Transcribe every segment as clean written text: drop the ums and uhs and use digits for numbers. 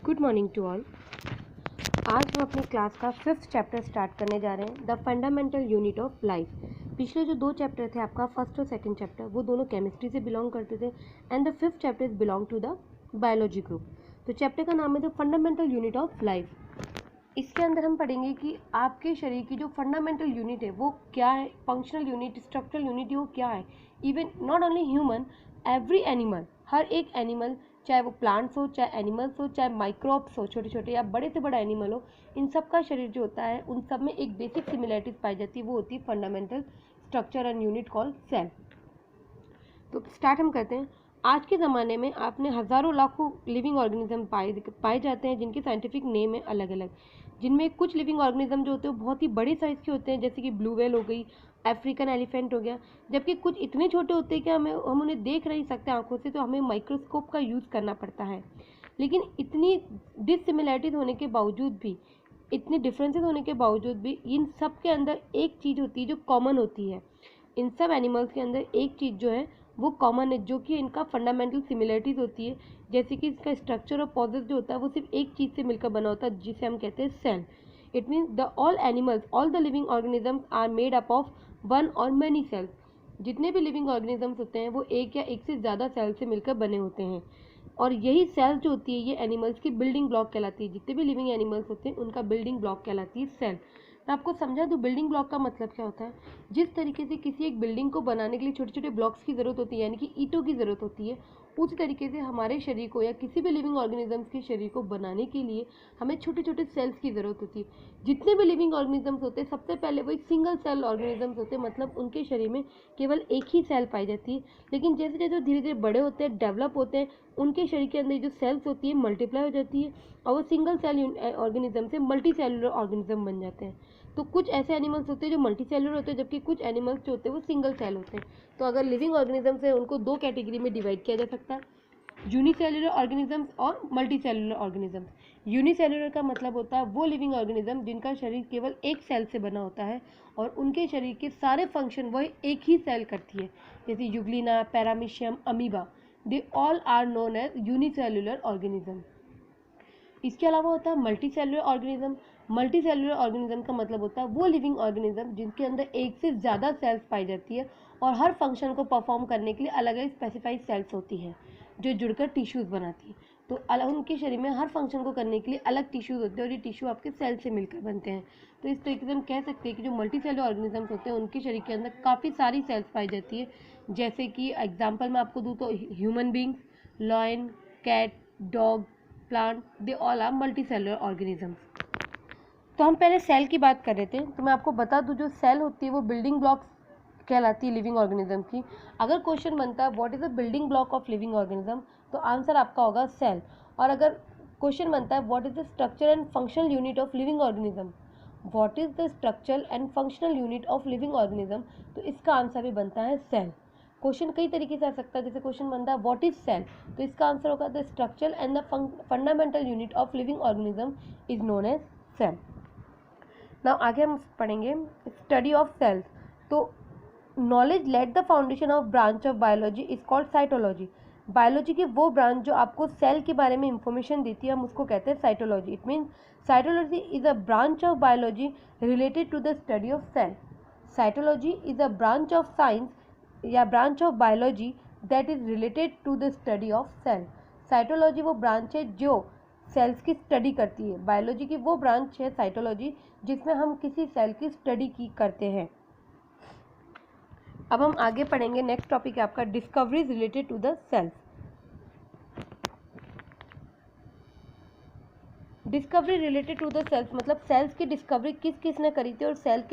Good morning to all. आज हम अपनी क्लास का 5th चैप्टर स्टार्ट करने जा रहे हैं, the fundamental unit of life. पिछले जो 2 चैप्टर थे आपका फर्स्ट और सेकंड चैप्टर, वो दोनों केमिस्ट्री से बिलोंग करते थे and the 5th chapter is belong to the biology group. तो चैप्टर का नाम है the fundamental unit of life. इसके अंदर हम पढ़ेंगे कि आपके शरीर की जो फंडामेंटल यूनिट है वो क्या है, फंक्शनल यूनिट, स्ट्रक्चरल यूनिट वो क्या है। Even not only human, every animal, हर एक एनिमल, चाहे वो प्लांट्स हो, चाहे एनिमल्स हो, चाहे माइक्रोब्स हो, छोटे छोटे या बड़े से बड़ा एनिमल हो, इन सब का शरीर जो होता है उन सब में एक बेसिक सिमिलैरिटीज पाई जाती है, वो होती है fundamental structure and unit called cell. तो स्टार्ट हम करते हैं। आज के ज़माने में आपने हज़ारों लाखों लिविंग ऑर्गेनिज्म पाए जाते हैं जिनके साइंटिफिक नेम है अलग अलग, जिनमें कुछ लिविंग ऑर्गेनिज्म जो होते हैं वो बहुत ही बड़े साइज़ के होते हैं, जैसे कि ब्लू व्हेल हो गई, अफ्रीकन एलिफेंट हो गया, जबकि कुछ इतने छोटे होते हैं कि हम उन्हें देख नहीं सकते आंखों से, तो हमें माइक्रोस्कोप का यूज़ करना पड़ता है। लेकिन इतनी डिससिमिलैरिटीज होने के बावजूद भी, इतने डिफरेंसेस होने के बावजूद भी, इन सब के अंदर एक चीज़ होती है जो कॉमन होती है। इन सब एनिमल्स के अंदर एक चीज़ जो है वो कॉमन है, जो कि इनका फंडामेंटल सिमिलरिटीज़ होती है, जैसे कि इसका स्ट्रक्चर और पॉजेस जो होता है वो सिर्फ एक चीज़ से मिलकर बना होता है, जिसे हम कहते हैं cell. It means the all animals, all the living organisms are made up of one और मैनी सेल्स। जितने भी लिविंग ऑर्गेनिजम्स होते हैं वो एक या एक से ज़्यादा सेल से मिलकर बने होते हैं, और यही सेल जो होती है ये एनिमल्स की बिल्डिंग ब्लॉक कहलाती है। जितने भी लिविंग एनिमल्स होते हैं उनका बिल्डिंग ब्लॉक कहलाती है सेल। मैं आपको समझा दूँ बिल्डिंग ब्लॉक का मतलब क्या होता है। जिस तरीके से किसी एक बिल्डिंग को बनाने के लिए छोटे छोटे ब्लॉक्स की ज़रूरत होती है, यानी कि ईंटों की ज़रूरत होती है, उसी तरीके से हमारे शरीर को या किसी भी लिविंग ऑर्गेनिजम्स के शरीर को बनाने के लिए हमें छोटे छोटे सेल्स की ज़रूरत होती है। जितने भी लिविंग ऑर्गेनिजम्स होते हैं सबसे पहले वो एक सिंगल सेल ऑर्गेनिजम्स होते हैं, मतलब उनके शरीर में केवल एक ही सेल पाई जाती है। लेकिन जैसे जैसे धीरे धीरे बड़े होते हैं, डेवलप होते हैं, उनके शरीर के अंदर जो सेल्स होती है मल्टीप्लाई हो जाती है, और वो सिंगल सेल ऑर्गेनिज्म से मल्टी सेलुलर ऑर्गेनिज्म बन जाते हैं। तो कुछ ऐसे एनिमल्स होते हैं जो मल्टी सेलुलर होते हैं, जबकि कुछ एनिमल्स जो होते हैं वो सिंगल सेल होते हैं। तो अगर लिविंग ऑर्गेनिजम्स है उनको 2 कैटेगरी में डिवाइड किया जा सकता है, यूनिसेलुलर ऑर्गेनिजम्स और मल्टी सेलुलर ऑर्गेनिजम्स। यूनिसेलुलर का मतलब होता है वो लिविंग ऑर्गेनिज्म जिनका शरीर केवल एक सेल से बना होता है और उनके शरीर के सारे फंक्शन वह एक ही सेल करती है, जैसे euglena, paramecium, amoeba, they all are known as unicellular organism. इसके अलावा होता है multi cellular organism. Multi cellular organism का मतलब होता है वो लिविंग ऑर्गेनिज्म जिनके अंदर एक से ज़्यादा सेल्स पाई जाती है और हर फंक्शन को परफॉर्म करने के लिए अलग अलग स्पेसिफाइड सेल्स होती हैं जो जुड़कर टिश्यूज़ बनाती है। तो अलग उनके शरीर में हर फंक्शन को करने के लिए अलग टिश्यूज़ होते हैं और ये टिश्यू आपके सेल से मिलकर बनते हैं। तो इस तरीके से हम कह सकते हैं कि जो मल्टी सेलुलर ऑर्गेनिजम्स होते हैं उनके शरीर के अंदर काफ़ी सारी सेल्स पाई जाती है। जैसे कि एग्जाम्पल मैं आपको दूँ तो human beings, lion, cat, dog, plant, they all are multi cellular organisms. तो हम पहले सेल की बात कर रहे थे, तो मैं आपको बता दूं जो सेल होती है वो बिल्डिंग ब्लॉक्स कहलाती है लिविंग ऑर्गेनिज्म की। अगर क्वेश्चन बनता है what is the building block of living organism, तो आंसर आपका होगा सेल। और अगर क्वेश्चन बनता है what is the structure and functional unit of living organism, what is the structure and functional unit of living organism, तो इसका answer भी बनता है सेल। क्वेश्चन कई तरीके से आ सकता है, जैसे क्वेश्चन बनता है व्हाट इज सेल, तो इसका आंसर होगा the structure and the fundamental unit of living organism is known as cell. Now आगे हम पढ़ेंगे स्टडी ऑफ सेल्स। तो knowledge let the foundation of branch of biology is called cytology. Biology की वो branch जो आपको cell के बारे में इंफॉर्मेशन देती है, हम उसको कहते हैं cytology. It means cytology is a branch of biology related to the study of cell. Cytology is a branch of science या branch of biology that is related to the study of cell. Cytology वो branch है जो sales की study करती है। Biology की वो branch है साइटोलॉजी जिसमें हम किसी सेल की स्टडी की करते हैं। अब हम आगे पढ़ेंगे, नेक्स्ट टॉपिक है आपका discoveries related to the cells. Discovery related to the cells मतलब सेल्स की डिस्कवरी किस किस ने करी थी, और सेल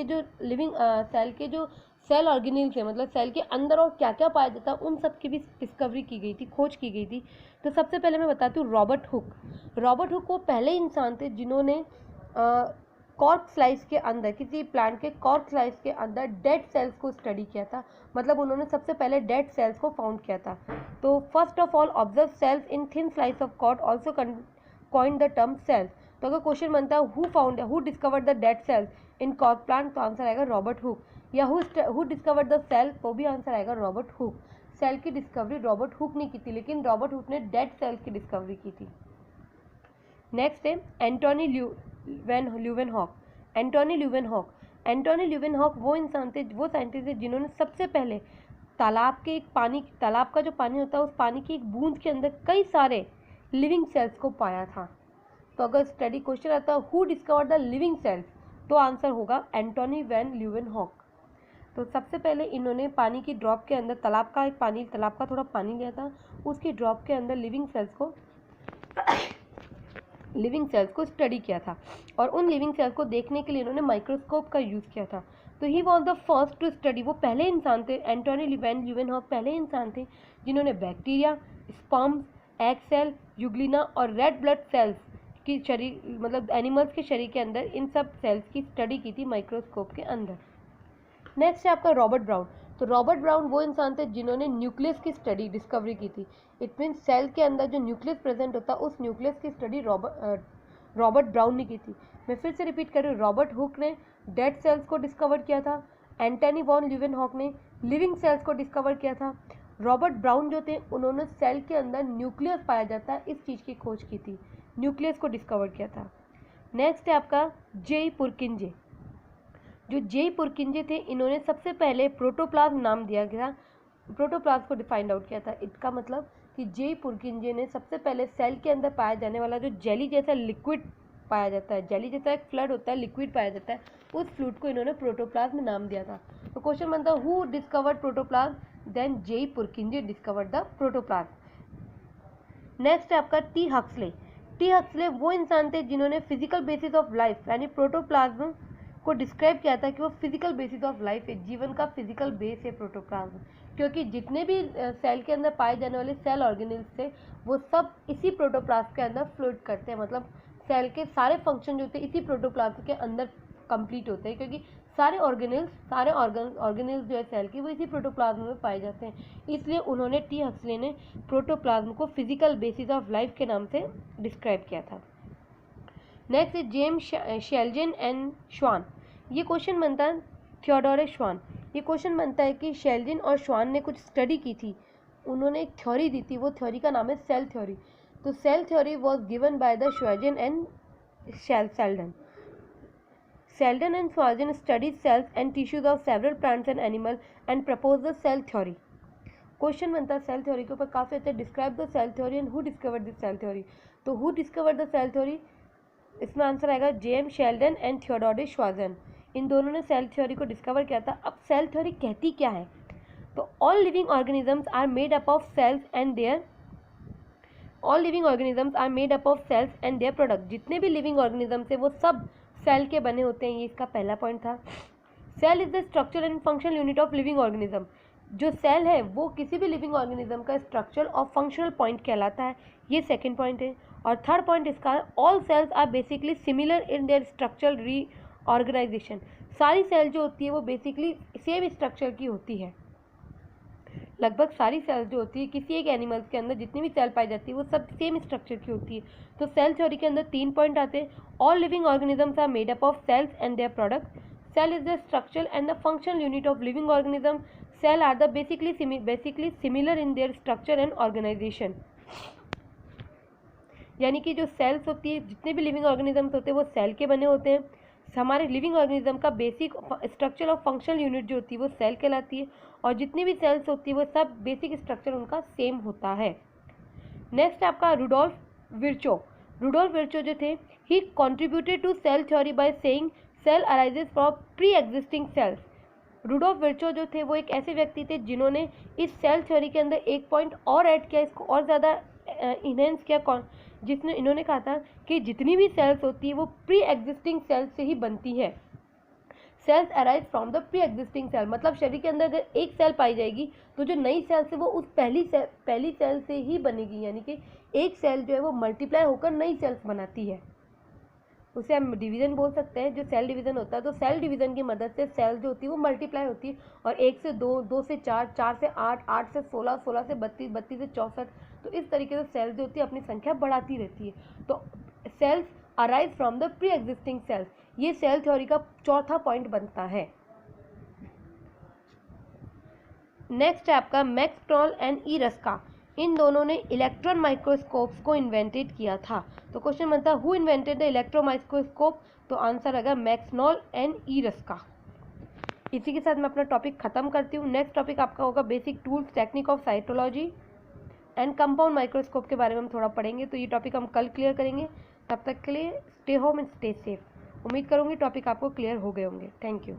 के जो सेल ऑर्गेनिल्स है, मतलब सेल के अंदर और क्या क्या पाया जाता है, उन सब की भी डिस्कवरी की गई थी, खोज की गई थी। तो सबसे पहले मैं बताती हूँ रॉबर्ट हुक। रॉबर्ट हुक वो पहले इंसान थे जिन्होंने कॉर्क स्लाइस के अंदर, किसी प्लांट के कॉर्क स्लाइस के अंदर डेड सेल्स को स्टडी किया था। मतलब उन्होंने सबसे पहले डेड सेल्स को फाउंड किया था। तो first of all observe cells in thin slice of cork also coined the term cells. तो अगर क्वेश्चन बनता है who discovered the dead cells in cork plant, तो आंसर आएगा रॉबर्ट हुक। या हु डिस्कवर्ड द सेल, तो भी answer आएगा रॉबर्ट हुक। सेल की डिस्कवरी रॉबर्ट हुक ने की थी, लेकिन रॉबर्ट हुक ने डेड सेल्स की डिस्कवरी की थी। नेक्स्ट है एंटोनी ल्यूवेनहॉक। एंटोनी ल्यूवेनहॉक वो इंसान थे, वो साइंटिस्ट थे जिन्होंने सबसे पहले तालाब का जो पानी होता है उस पानी की एक बूंद के अंदर कई सारे लिविंग सेल्स को पाया था। तो अगर स्टडी क्वेश्चन आता है who discovered the living cells, तो आंसर होगा एंटोनी वैन ल्यूवेनहॉक। तो सबसे पहले इन्होंने पानी की ड्रॉप के अंदर तालाब का थोड़ा पानी लिया था, उसकी ड्रॉप के अंदर लिविंग सेल्स को स्टडी किया था, और उन लिविंग सेल्स को देखने के लिए इन्होंने माइक्रोस्कोप का यूज़ किया था। तो he was the first to study, वो पहले इंसान थे, एंटोनी वैन ल्यूवेनहॉक पहले इंसान थे जिन्होंने bacteria, sperms, egg cell, euglena और रेड ब्लड सेल्स की शरीर मतलब एनिमल्स के शरीर के अंदर इन सब सेल्स की स्टडी की थी माइक्रोस्कोप के अंदर। नेक्स्ट है आपका रॉबर्ट ब्राउन। तो रॉबर्ट ब्राउन वो इंसान थे जिन्होंने न्यूक्लियस की डिस्कवरी की थी। इट मीन्स सेल के अंदर जो न्यूक्लियस प्रेजेंट होता है उस न्यूक्लियस की स्टडी रॉबर्ट ब्राउन ने की थी। मैं फिर से रिपीट कर रही हूँ, रॉबर्ट हुक ने डेड सेल्स को डिस्कवर किया था, एंटोनी वॉन ल्यूवेनहॉक ने लिविंग सेल्स को डिस्कवर किया था, रॉबर्ट ब्राउन जो थे उन्होंने सेल के अंदर न्यूक्लियस पाया जाता है इस चीज़ की खोज की थी, न्यूक्लियस को डिस्कवर किया था। नेक्स्ट है आपका जे पुरकिंजे। जो जे पुरकिंजे थे इन्होंने सबसे पहले प्रोटोप्लाज्म नाम दिया गया, प्रोटोप्लाज्म को डिफाइंड आउट किया था। इसका मतलब कि जे पुरकिंजे ने सबसे पहले सेल के अंदर पाया जाने वाला जो जेली जैसा लिक्विड पाया जाता है, जेली जैसा एक फ्लूइड होता है, लिक्विड पाया जाता है, उस फ्लूइड को इन्होंने प्रोटोप्लाज्म नाम दिया था। तो क्वेश्चन बनता है who discovered protoplasm, then J Purkinje discovered the protoplasm. Next है आपका टी हक्सले। टी हक्सले वो इंसान थे जिन्होंने फिजिकल बेसिस ऑफ लाइफ यानी प्रोटोप्लाज्म को डिस्क्राइब किया था कि वो फिजिकल बेसिस ऑफ लाइफ है, जीवन का फिजिकल बेस है प्रोटोप्लाज्म, क्योंकि जितने भी सेल के अंदर पाए जाने वाले सेल ऑर्गेनेल्स थे वो सब इसी प्रोटोप्लाज्म के अंदर फ्लोट करते हैं, मतलब सेल के सारे फंक्शन जो होते हैं इसी प्रोटोप्लाज्म के अंदर कंप्लीट होते हैं, क्योंकि सारे ऑर्गेनेल्स जो है सेल की वो इसी प्रोटोप्लाज्म में पाए जाते हैं। इसलिए उन्होंने टी हक्सले ने प्रोटोप्लाज्म को फिजिकल बेसिस ऑफ लाइफ के नाम से डिस्क्राइब किया था। नेक्स्ट है जेम्स शेल्जन एंड श्वान। ये क्वेश्चन बनता है थियोडोर श्वान। ये क्वेश्चन बनता है कि शेल्जन और श्वान ने कुछ स्टडी की थी, उन्होंने एक थ्योरी दी थी, वो थ्योरी का नाम है सेल थ्योरी। तो cell theory was given by the Schleiden and Seldon. Sheldon and Swarzin studied cells and tissues of several plants and animals and proposed the cell theory. Question बनता है cell theory के ऊपर काफ़ी अच्छा, describe the cell theory and who discovered this cell theory. तो who discovered the cell theory, इसमें answer आएगा James Sheldon and Theodor Schwarzen. इन दोनों ने सेल थ्योरी को डिस्कवर किया था। अब सेल थ्योरी कहती क्या है, तो all living organisms are made up of cells and their product. जितने भी लिविंग ऑर्गेनिजम्स है वो सब सेल के बने होते हैं, ये इसका पहला पॉइंट था। Cell is the structure and functional unit of living organism. जो सेल है वो किसी भी लिविंग ऑर्गेनिज्म का स्ट्रक्चर और फंक्शनल पॉइंट कहलाता है, ये सेकंड पॉइंट है। और थर्ड पॉइंट इसका है all cells are basically similar in their structural reorganization. सारी सेल जो होती है वो बेसिकली सेम स्ट्रक्चर की होती है, लगभग सारी सेल्स जो होती है किसी एक एनिमल्स के अंदर जितनी भी सेल पाई जाती है वो सब सेम स्ट्रक्चर की होती है। तो सेल थ्योरी के अंदर 3 पॉइंट आते हैं। All living organisms are made up of cells and their product. Cell is the structure and the functional unit of living organism. Cell are the basically similar in their structure and organization. यानी कि जो sales होती है, जितने भी living organisms होते हैं वो सेल के बने होते हैं। हमारे लिविंग ऑर्गेनिज्म का बेसिक स्ट्रक्चर और फंक्शनल यूनिट जो होती है वो सेल कहलाती है, और जितनी भी सेल्स होती है वो सब बेसिक स्ट्रक्चर उनका सेम होता है। नेक्स्ट आपका रुडोल्फ विर्चो। रुडोल्फ विर्चो जो थे, he contributed to cell theory by saying cell arises from pre existing cells. Rudolf Virchow जो थे वो एक ऐसे व्यक्ति थे जिन्होंने इस सेल थ्योरी के अंदर एक पॉइंट और ऐड किया, इसको और ज़्यादा इन्हेंस किया, जिसने इन्होंने कहा था कि जितनी भी सेल्स होती है वो प्री एग्जिस्टिंग सेल्स से ही बनती है। Cells arise from the pre existing cell, मतलब शरीर के अंदर अगर एक सेल पाई जाएगी तो जो नई सेल्स है वो उस पहली सेल से ही बनेगी, यानी कि एक सेल जो है वो मल्टीप्लाई होकर नई सेल्स बनाती है। उसे हम डिवीज़न बोल सकते हैं, जो सेल डिवीज़न होता है। तो सेल डिवीज़न की मदद से सेल जो होती है वो मल्टीप्लाई होती है, और 1 से 2, 2 से 4, 4 से 8, 8 से 16, 16 से 32, 32 से 64, तो इस तरीके से सेल जो होती है अपनी संख्या बढ़ाती रहती है। तो cells arise from the pre existing cells, ये सेल थ्योरी का चौथा पॉइंट बनता है। नेक्स्ट है आपका मैक्सटॉल एंड इरस्का, इन दोनों ने इलेक्ट्रॉन माइक्रोस्कोप्स को इन्वेंटेड किया था। तो क्वेश्चन बनता है who invented the electron microscope, तो आंसर आएगा मैक्सनॉल एंड इरस्का। इसी के साथ मैं अपना टॉपिक खत्म करती हूँ। नेक्स्ट टॉपिक आपका होगा basic tools technique of cytology and compound microscope के बारे में हम थोड़ा पढ़ेंगे, तो ये टॉपिक हम कल क्लियर करेंगे। तब तक के लिए stay home and stay safe. उम्मीद करूँगी टॉपिक आपको क्लियर हो गए होंगे। Thank you.